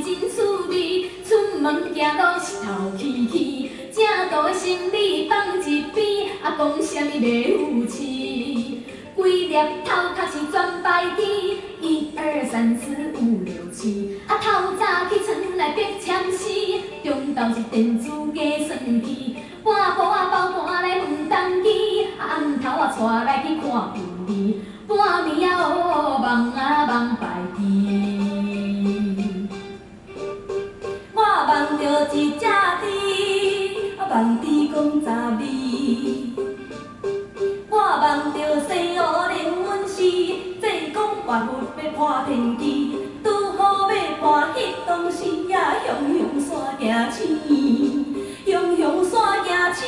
真趣味，出门行路是头气气，正大的行李放一边，啊讲啥物袂有趣？规粒头壳是全白机，1、2、3、4、5、6、7，啊透早起床来逼签诗，中昼是电子计算机，半晡啊包单来问东机，啊暗头啊带来去看病历，半暝啊乌梦啊梦白机。我梦着一只猪，啊梦猪讲杂味。我梦着西湖连阮诗，这讲万物要破天机，拄好要破迄当时呀，雄雄山行青，雄雄山行青。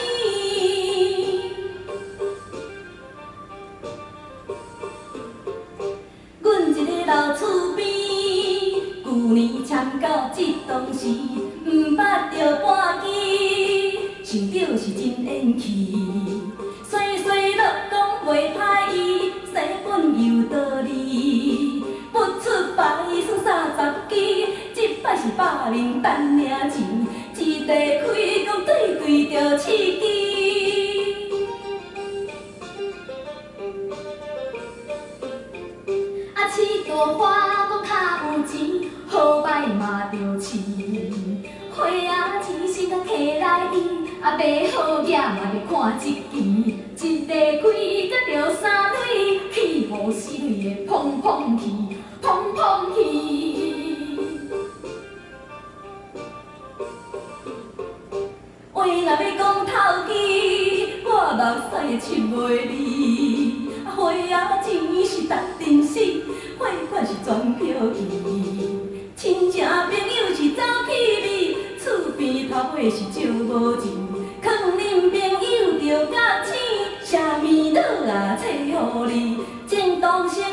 阮一个老厝边，旧年签到这当时，毋捌着半支，想着是真缘气。细细落讲袂歹意，生本有道理。不出牌算30支，这摆是百面等领钱，一地开讲对对着刺激。啊，饲大花讲较有钱，好歹嘛着饲。花仔钱是甲摕来伊，啊买好野嘛要看一期。一个开才着3蕊，去互4蕊的砰砰去，砰砰去。话若要讲透机，我目屎会出袂离。花仔钱是值真死，花款是全票去。亲情朋友是走气味，厝边头尾是少无钱。劝恁朋友着甲醒，啥物落啊找互你，前途生